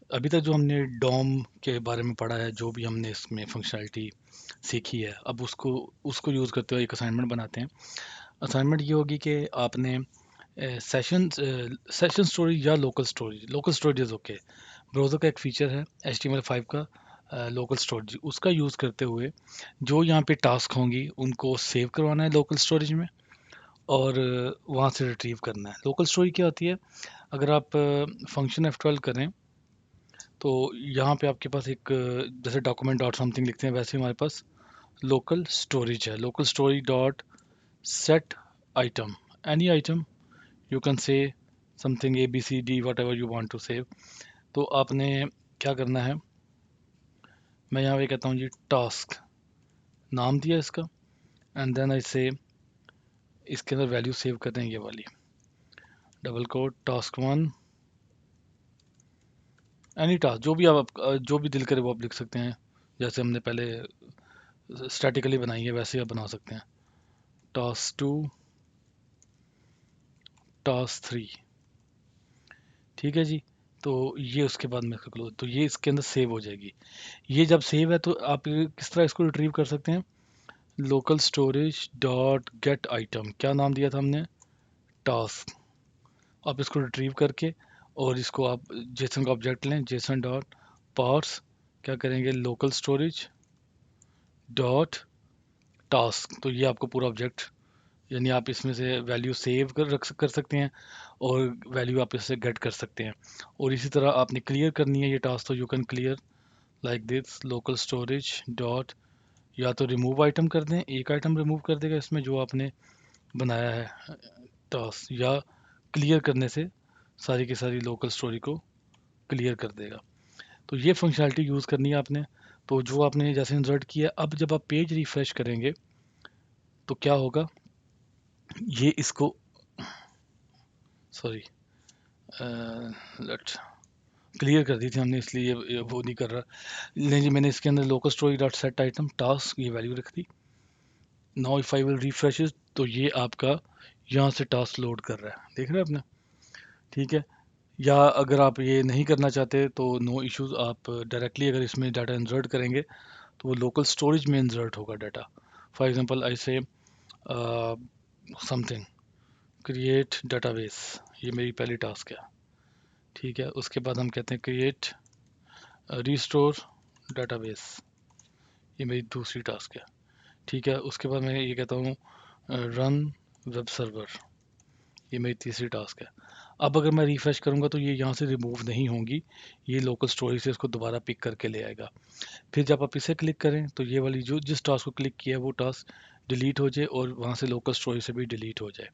अभी तक जो हमने डॉम के बारे में पढ़ा है, जो भी हमने इसमें फंक्शनैलिटी सीखी है, अब उसको उसको यूज़ करते हुए एक असाइनमेंट बनाते हैं। असाइनमेंट ये होगी कि आपने सेशन स्टोरेज या local storage is okay. Browser का एक फ़ीचर है HTML5 का, लोकल स्टोरेज, उसका यूज़ करते हुए जो यहाँ पे टास्क होंगी उनको सेव करवाना है लोकल स्टोरेज में, और वहाँ से रिट्रीव करना है। लोकल स्टोरेज क्या होती है? अगर आप फंक्शन F12 करें तो यहाँ पे आपके पास एक जैसे डॉक्यूमेंट डॉट समथिंग लिखते हैं, वैसे हमारे पास लोकल स्टोरेज है। Local storage dot set item, any item you can say something ABCD whatever you want to save. तो आपने क्या करना है, मैं यहाँ पे कहता हूँ जी टास्क, नाम दिया इसका, एंड देन आई से इसके अंदर वैल्यू सेव कर दें, ये वाली double quote task 1, any task, जो भी दिल करे वो आप लिख सकते हैं। जैसे हमने पहले स्टैटिकली बनाई है वैसे ही आप बना सकते हैं। टास्क 2, टास्क 3, ठीक है जी। तो ये उसके बाद में इसका क्लोज, तो ये इसके अंदर सेव हो जाएगी। ये जब सेव है तो आप किस तरह इसको रिट्रीव कर सकते हैं? Local storage dot gate item, क्या नाम दिया था हमने? टास्क। आप इसको रिट्रीव करके और इसको आप जेसन का ऑब्जेक्ट लें, जेसन डॉट पार्स, क्या करेंगे, लोकल स्टोरेज डॉट टास्क। तो ये आपको पूरा ऑब्जेक्ट, यानी आप इसमें से वैल्यू सेव कर सकते हैं और वैल्यू आप इससे गेट कर सकते हैं। और इसी तरह आपने क्लियर करनी है ये टास्क, तो you can clear like this local storage dot, या तो रिमूव आइटम कर दें, एक आइटम रिमूव कर देगा इसमें जो आपने बनाया है टास्क, या क्लियर करने से सारी की सारी लोकल स्टोरी को क्लियर कर देगा। तो ये फंक्शनैलिटी यूज़ करनी है आपने। तो जो आपने जैसे इंसर्ट किया, अब जब आप पेज रिफ्रेश करेंगे तो क्या होगा, ये इसको, सॉरी, लेट, क्लियर कर दी थी हमने इसलिए ये वो नहीं कर रहा। नहीं जी, मैंने इसके अंदर local story dot set item task ये वैल्यू रख दी। Now if I will refresh, तो ये आपका यहाँ से टास्क लोड कर रहा है, देख रहे हैं आपने? ठीक है। या अगर आप ये नहीं करना चाहते तो नो इश्यूज, आप डायरेक्टली अगर इसमें डाटा इंसर्ट करेंगे तो वो लोकल स्टोरेज में इंसर्ट होगा डाटा। फॉर एग्जांपल आई से समथिंग क्रिएट डाटाबेस, ये मेरी पहली टास्क है, ठीक है। उसके बाद हम कहते हैं क्रिएट रिस्टोर डाटाबेस, ये मेरी दूसरी टास्क है, ठीक है। उसके बाद मैं ये कहता हूँ रन वेब सर्वर, ये मेरी तीसरी टास्क है। अब अगर मैं रिफ्रेश करूँगा तो ये यहाँ से रिमूव नहीं होंगी, ये लोकल स्टोरेज से इसको दोबारा पिक करके ले आएगा। फिर जब आप इसे क्लिक करें तो ये वाली जो जिस टास्क को क्लिक किया है वो टास्क डिलीट हो जाए और वहाँ से लोकल स्टोरेज से भी डिलीट हो जाए,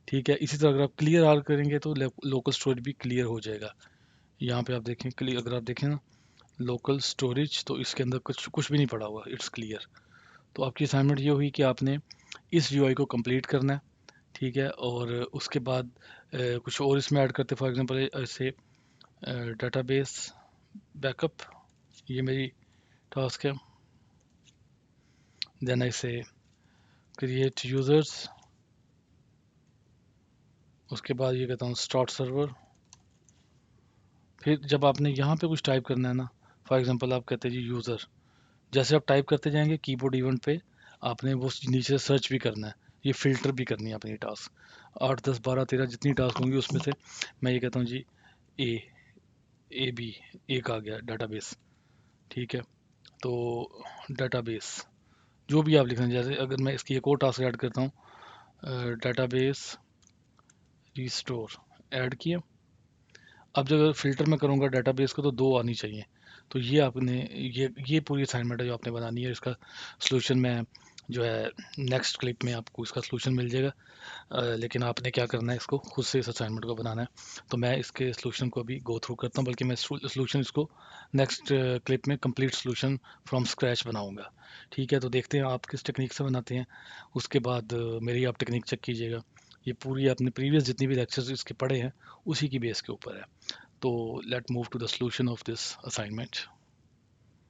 ठीक है। इसी तरह अगर आप क्लियर आर करेंगे तो लोकल स्टोरेज भी क्लियर हो जाएगा। यहाँ पे आप देखें, क्लियर अगर आप देखें ना लोकल स्टोरेज, तो इसके अंदर कुछ कुछ भी नहीं पड़ा हुआ, इट्स क्लियर। तो आपकी असाइनमेंट ये हुई कि आपने इस यूआई को कंप्लीट करना है, ठीक है। और उसके बाद कुछ और इसमें ऐड करते, फॉर एग्जांपल ऐसे डेटाबेस बैकअप, ये मेरी टास्क है। देन आई से क्रिएट यूजर्स, उसके बाद ये कहता हूँ स्टार्ट सर्वर। फिर जब आपने यहाँ पे कुछ टाइप करना है ना, फॉर एग्जांपल आप कहते हैं जी यूज़र, जैसे आप टाइप करते जाएंगे कीबोर्ड इवेंट पे आपने वो नीचे सर्च भी करना है, ये फिल्टर भी करनी है अपनी टास्क। 8 10 12 13 जितनी टास्क होंगी उसमें से मैं ये कहता हूँ जी ए, ए बी, एक आ गया डाटाबेस, ठीक है। तो डाटाबेस जो भी आप लिख रहे हैं, जैसे अगर मैं इसकी एक और टास्क ऐड करता हूँ डाटाबेस रिस्टोर, ऐड किया। अब जब फिल्टर में करूँगा डाटाबेस को तो दो आनी चाहिए। तो ये आपने ये पूरी असाइनमेंट है जो आपने बनानी है। इसका सलूशन मैं जो है नेक्स्ट क्लिप में आपको इसका सलूशन मिल जाएगा। लेकिन आपने क्या करना है, इसको खुद से इस असाइनमेंट को बनाना है। तो मैं इसके सलूशन को अभी गो थ्रू करता हूँ, बल्कि मैं सलूशन इसको नेक्स्ट क्लिप में कंप्लीट सलूशन फ्रॉम स्क्रैच बनाऊंगा, ठीक है। तो देखते हैं आप किस टेक्निक से बनाते हैं, उसके बाद मेरी आप टेक्निक चेक कीजिएगा। ये पूरी आपने प्रीवियस जितनी भी लेक्चर्स इसके पढ़े हैं उसी की बेस के ऊपर है। तो let move to the solution of this assignment.